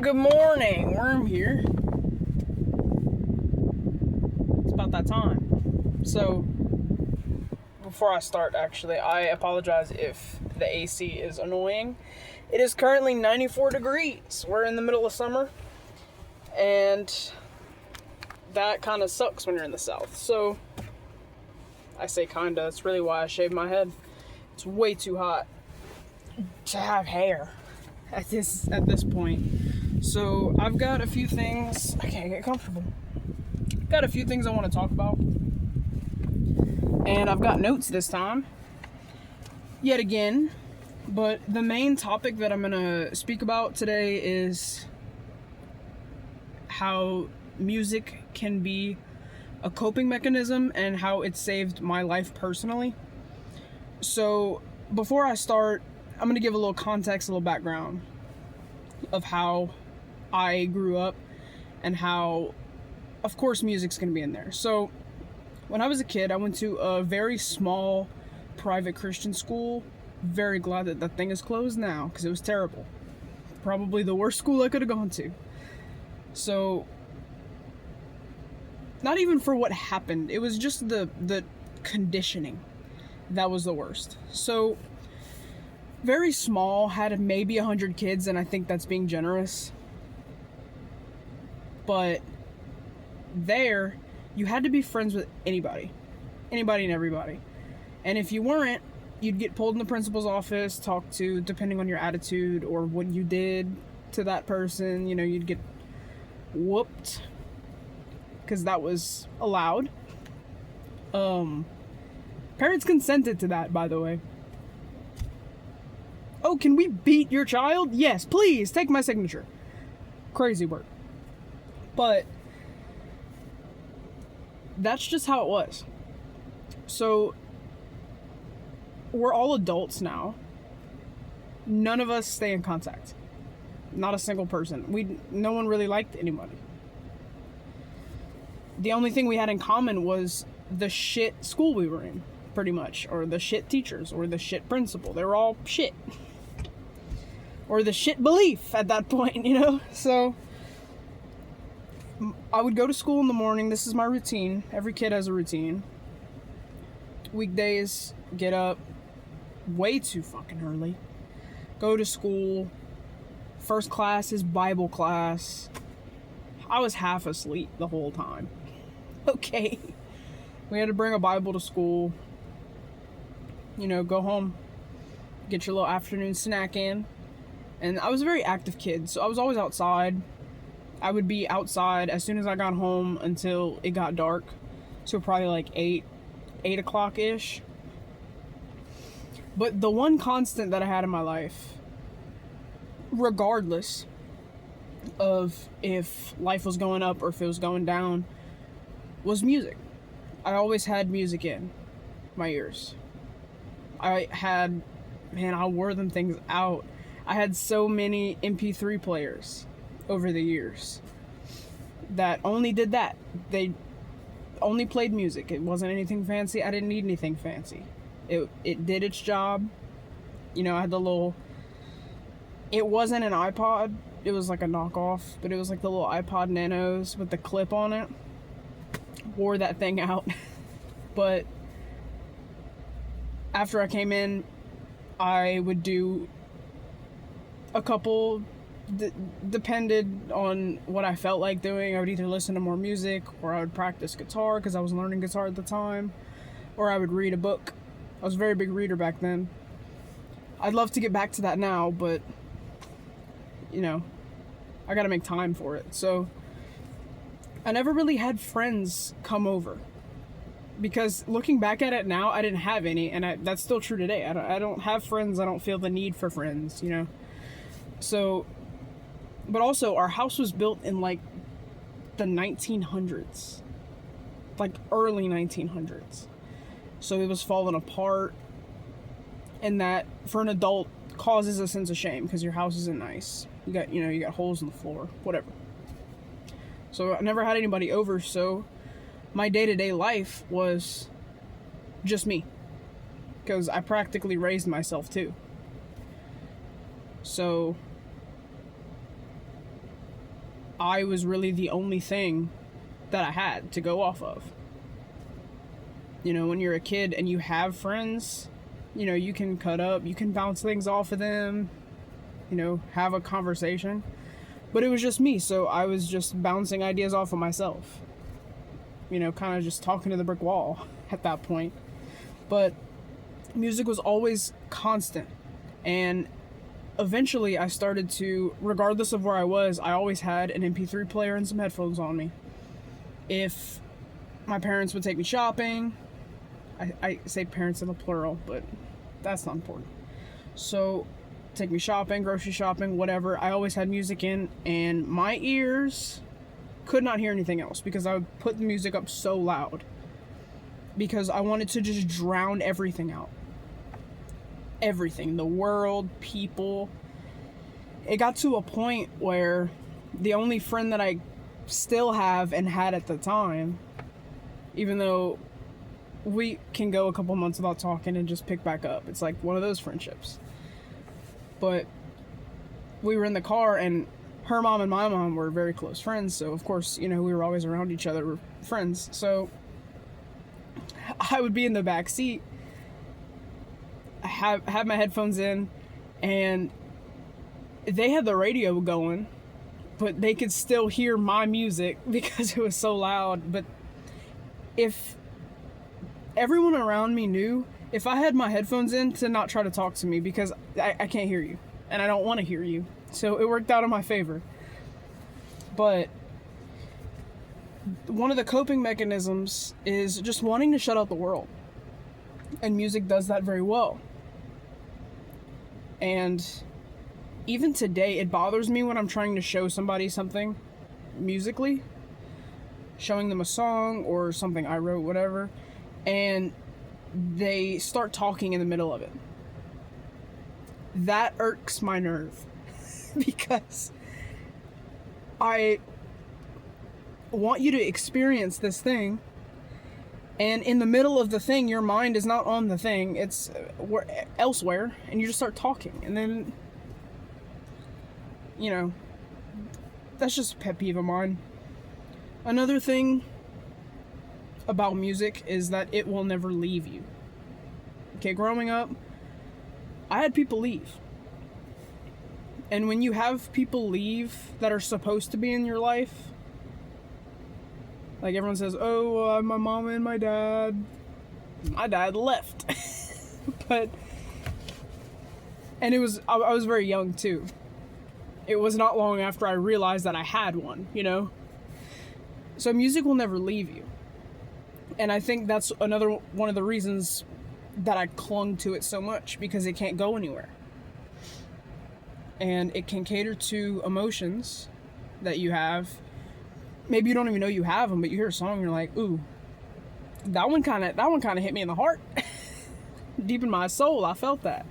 Good morning, Worm here. It's about that time. So, before I start, actually, I apologize if the AC is annoying. It is currently 94 degrees. We're in the middle of summer, and that kind of sucks when you're in the South. So, I say kinda, it's really why I shaved my head. It's way too hot to have hair at this point. So I've got a few things. I can't get comfortable. Got a few things I want to talk about, and I've got notes this time, yet again. But the main topic that I'm gonna speak about today is how music can be a coping mechanism and how it saved my life personally. So before I start, I'm gonna give a little context, a little background of how I grew up and how, of course, music's gonna be in there. So when I was a kid, I went to a very small private Christian school. Very glad that that thing is closed now because it was terrible. Probably the worst school I could have gone to. So not even for what happened, it was just the conditioning that was the worst. So very small, had maybe 100 kids, and I think that's being generous. But there, you had to be friends with anybody and everybody. And if you weren't, you'd get pulled in the principal's office, talked to, depending on your attitude or what you did to that person. You know, you'd get whooped because that was allowed. Parents consented to that, by the way. Oh, can we beat your child? Yes, please, take my signature. Crazy work. But that's just how it was. So we're all adults now. None of us stay in contact. Not a single person. No one really liked anybody. The only thing we had in common was the shit school we were in, pretty much, or the shit teachers, or the shit principal. They were all shit. Or the shit belief at that point, you know? So I would go to school in the morning. This is my routine. Every kid has a routine. Weekdays, get up way too fucking early. Go to school. First class is Bible class. I was half asleep the whole time. Okay. We had to bring a Bible to school. You know, go home. Get your little afternoon snack in. And I was a very active kid, so I was always outside. I would be outside as soon as I got home until it got dark. So probably like 8 o'clock-ish. But the one constant that I had in my life, regardless of if life was going up or if it was going down, was music. I always had music in my ears. I wore them things out. I had so many MP3 players over the years that only did that. They only played music. It wasn't anything fancy. I didn't need anything fancy. It did its job. You know, I had the little... It wasn't an iPod. It was like a knockoff, but it was like the little iPod Nanos with the clip on it. Wore that thing out. But after I came in, I would do a couple... depended on what I felt like doing. I would either listen to more music, or I would practice guitar because I was learning guitar at the time, or I would read a book. I was a very big reader back then. I'd love to get back to that now, but you know, I gotta make time for it. So I never really had friends come over, because looking back at it now, I didn't have any, and that's still true today. I don't have friends. I don't feel the need for friends, you know. So, but also, our house was built in like the 1900s, like early 1900s. So it was falling apart, and that for an adult causes a sense of shame because your house isn't nice. You got holes in the floor, whatever. So I never had anybody over, so my day-to-day life was just me, because I practically raised myself too. So I was really the only thing that I had to go off of. You know, when you're a kid and you have friends, you know, you can cut up, you can bounce things off of them, you know, have a conversation. But it was just me, so I was just bouncing ideas off of myself. You know, kind of just talking to the brick wall at that point. But music was always constant. And eventually I started to, regardless of where I was, I always had an MP3 player and some headphones on me. If my parents would take me shopping, I say parents in the plural, but that's not important. So, take me shopping, grocery shopping, whatever, I always had music in, and my ears could not hear anything else because I would put the music up so loud because I wanted to just drown everything out. Everything, the world, people. It got to a point where the only friend that I still have and had at the time, even though we can go a couple months without talking and just pick back up, it's like one of those friendships. But we were in the car and her mom and my mom were very close friends, so of course, you know, we were always around each other, we're friends. So I would be in the back seat, I have my headphones in, and they had the radio going, but they could still hear my music because it was so loud. But if everyone around me knew, if I had my headphones in, to not try to talk to me because I can't hear you and I don't want to hear you. So it worked out in my favor. But one of the coping mechanisms is just wanting to shut out the world. And music does that very well. And even today, it bothers me when I'm trying to show somebody something musically, showing them a song or something I wrote, whatever, and they start talking in the middle of it. That irks my nerve because I want you to experience this thing, and in the middle of the thing, your mind is not on the thing, it's elsewhere, and you just start talking, and then, you know, that's just a pet peeve of mine. Another thing about music is that it will never leave you. Okay, growing up, I had people leave. And when you have people leave that are supposed to be in your life, like everyone says, oh, my mom and my dad left. But, and I was very young too. It was not long after I realized that I had one, you know? So music will never leave you. And I think that's another one of the reasons that I clung to it so much, because it can't go anywhere. And it can cater to emotions that you have. Maybe you don't even know you have them, but you hear a song and you're like, ooh, that one kind of hit me in the heart. Deep in my soul, I felt that.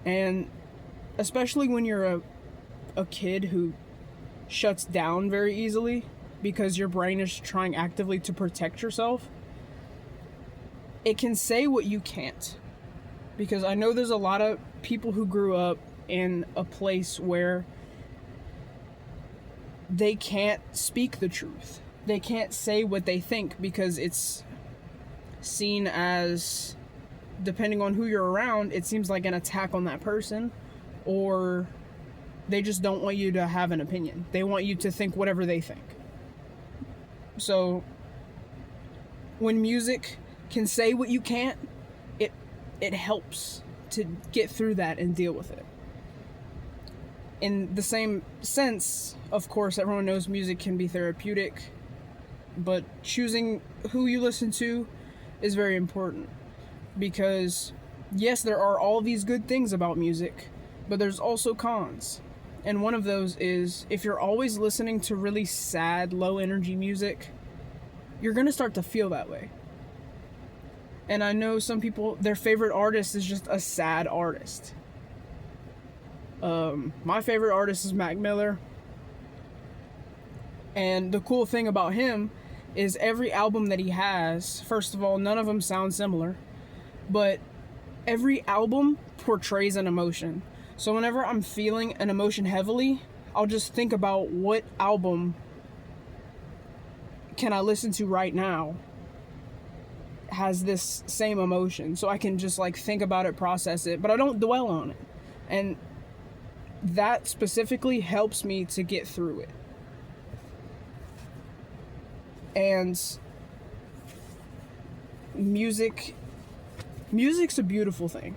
And especially when you're a kid who shuts down very easily because your brain is trying actively to protect yourself, it can say what you can't. Because I know there's a lot of people who grew up in a place where they can't speak the truth. They can't say what they think because it's seen as, depending on who you're around, it seems like an attack on that person, or they just don't want you to have an opinion. They want you to think whatever they think. So when music can say what you can't, it helps to get through that and deal with it. In the same sense, of course, everyone knows music can be therapeutic, but choosing who you listen to is very important. Because, yes, there are all these good things about music, but there's also cons. And one of those is, if you're always listening to really sad, low-energy music, you're gonna start to feel that way. And I know some people, their favorite artist is just a sad artist. My favorite artist is Mac Miller. And the cool thing about him is every album that he has, first of all, none of them sound similar, but every album portrays an emotion. So whenever I'm feeling an emotion heavily, I'll just think about what album can I listen to right now has this same emotion, so I can just like think about it, process it, but I don't dwell on it. And that specifically helps me to get through it. And music's a beautiful thing.